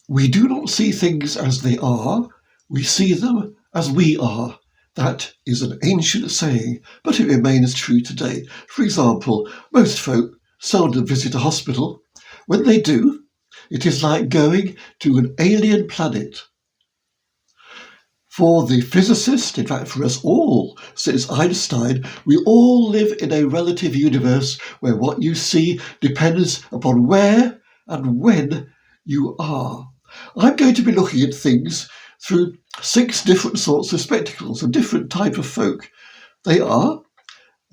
We do not see things as they are, we see them as we are. That is an ancient saying, but it remains true today. For example, most folk seldom visit a hospital. When they do, it is like going to an alien planet. For the physicist, in fact for us all, says Einstein, we all live in a relative universe where what you see depends upon where and when you are. I'm going to be looking at things through 6 different sorts of spectacles, a different type of folk. They are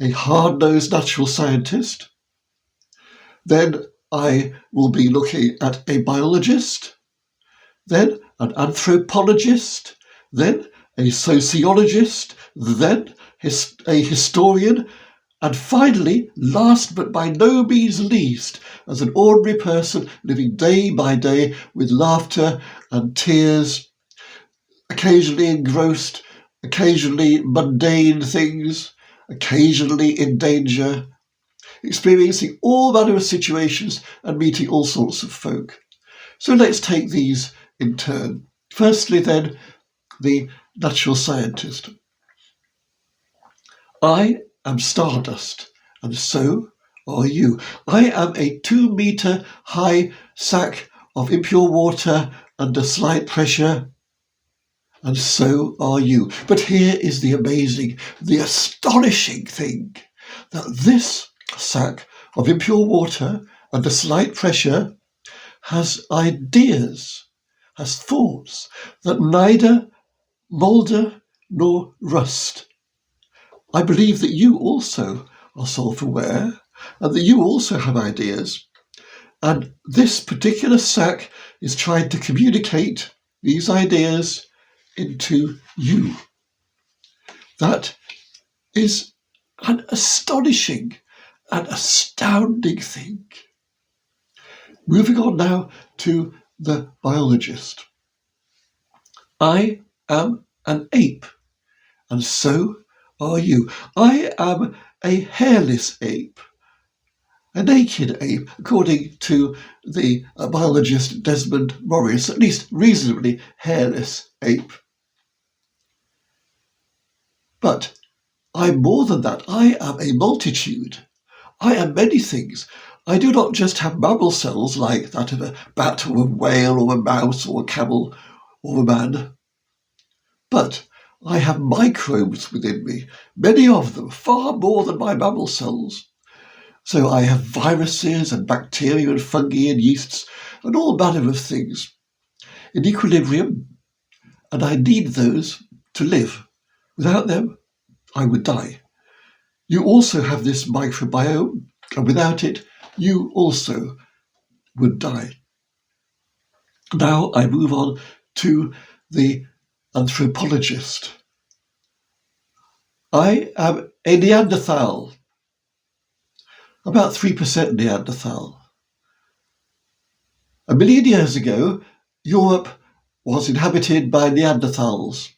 a hard-nosed natural scientist. Then I will be looking at a biologist, then an anthropologist, then a sociologist, then a historian, and finally, last but by no means least, as an ordinary person living day by day with laughter and tears, occasionally engrossed, occasionally mundane things, occasionally in danger, experiencing all manner of situations and meeting all sorts of folk. So let's take these in turn. Firstly, then, the natural scientist. I am stardust, and so are you. I am a 2-meter high sack of impure water under slight pressure, and so are you. But here is the amazing, the astonishing thing, that this sack of impure water under slight pressure has ideas, has thoughts that neither moulder nor rust. I believe that you also are self-aware and that you also have ideas. And this particular sack is trying to communicate these ideas into you. That is an astonishing and astounding thing. Moving on now to the biologist. I am an ape, and so are you. I am a hairless ape, a naked ape, according to the biologist Desmond Morris, at least reasonably hairless ape. But I'm more than that. I am a multitude. I am many things. I do not just have mammal cells like that of a bat or a whale or a mouse or a camel or a man, but I have microbes within me, many of them, far more than my mammal cells. So I have viruses and bacteria and fungi and yeasts and all manner of things in equilibrium, and I need those to live. Without them, I would die. You also have this microbiome, and without it, you also would die. Now I move on to the anthropologist. I am a Neanderthal, about 3% Neanderthal. 1 million years ago, Europe was inhabited by Neanderthals.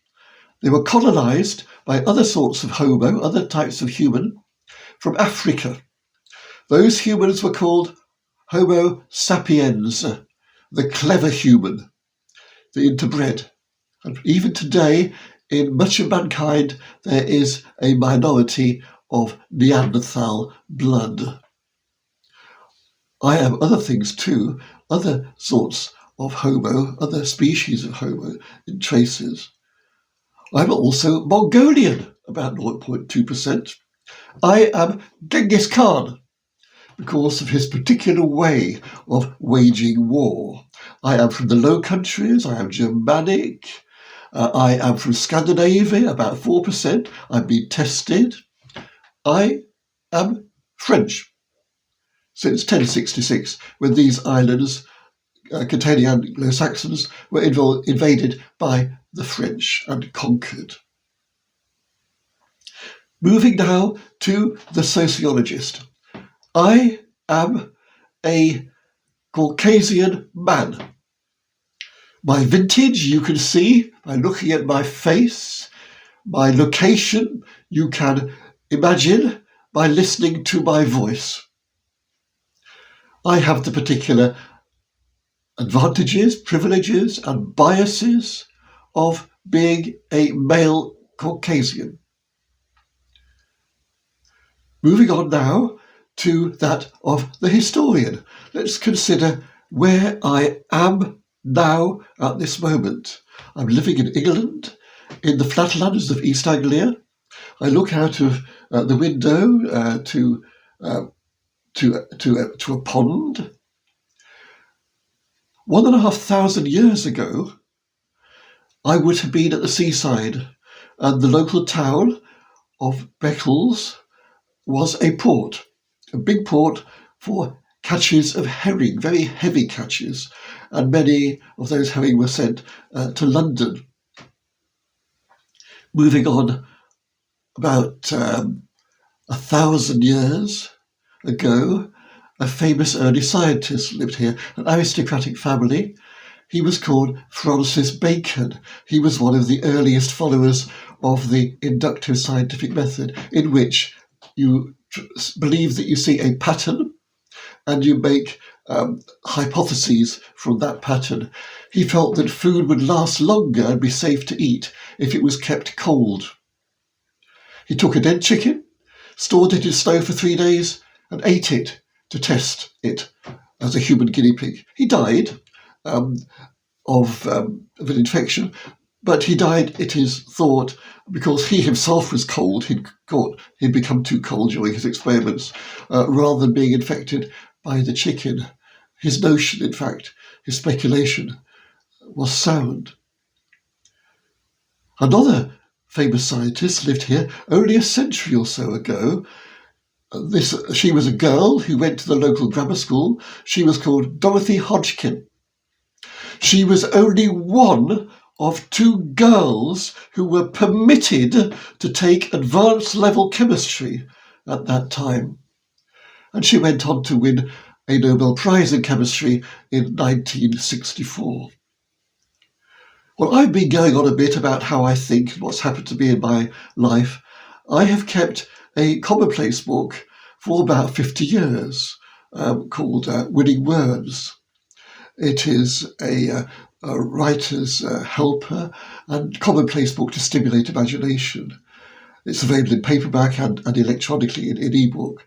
They were colonized by other sorts of Homo, other types of human, from Africa. Those humans were called Homo sapiens, the clever human, the interbred. And even today, in much of mankind, there is a minority of Neanderthal blood. I am other things too, other sorts of Homo, other species of Homo in traces. I'm also Mongolian, about 0.2%. I am Genghis Khan, because of his particular way of waging war. I am from the Low Countries, I am Germanic, I am from Scandinavia, about 4%. I've been tested. I am French since 1066, when these islands containing Anglo-Saxons were invaded by the French and conquered. Moving now to the sociologist. I am a Caucasian man. My vintage you can see by looking at my face. My location you can imagine by listening to my voice. I have the particular advantages, privileges, and biases of being a male Caucasian. Moving on now to that of the historian. Let's consider where I am now at this moment. I'm living in England, in the flatlands of East Anglia. I look out of the window to a pond. 1,500 years ago, I would have been at the seaside, and the local town of Beccles was a port, a big port for catches of herring, very heavy catches, and many of those herring were sent to London. Moving on about 1,000 years ago, a famous early scientist lived here, an aristocratic family. He was called Francis Bacon. He was one of the earliest followers of the inductive scientific method, in which you believe that you see a pattern and you make hypotheses from that pattern. He felt that food would last longer and be safe to eat if it was kept cold. He took a dead chicken, stored it in snow for 3 days, and ate it to test it as a human guinea pig. He died of an infection, but he died, it is thought, because he himself was cold. He'd become too cold during his experiments, rather than being infected by the chicken. His notion, in fact, his speculation, was sound. Another famous scientist lived here only a century or so ago. She was a girl who went to the local grammar school. She was called Dorothy Hodgkin. She was only one of 2 girls who were permitted to take advanced level chemistry at that time. And she went on to win a Nobel Prize in chemistry in 1964. Well, I've been going on a bit about how I think and what's happened to me in my life. I have kept a commonplace book for about 50 years called Winning Words. It is a writer's helper and commonplace book to stimulate imagination. It's available in paperback and electronically in ebook,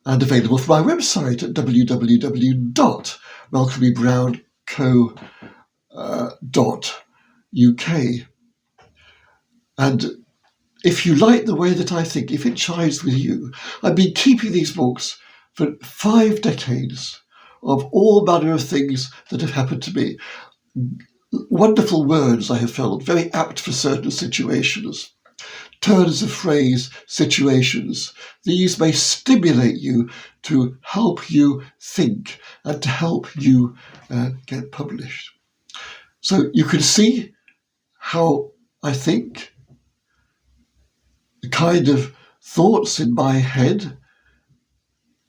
and available from my website at www.malcolmybrownco.uk. And if you like the way that I think, if it chimes with you, I've been keeping these books for 5 decades of all manner of things that have happened to me. Wonderful words, I have felt, very apt for certain situations. Turns of phrase, situations. These may stimulate you to help you think and to help you get published. So you can see how I think, the kind of thoughts in my head,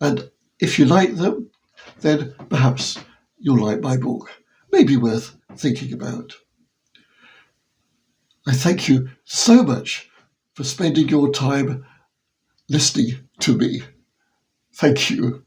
and if you like them, then perhaps you'll like my book. Maybe worth thinking about. I thank you so much for spending your time listening to me. Thank you.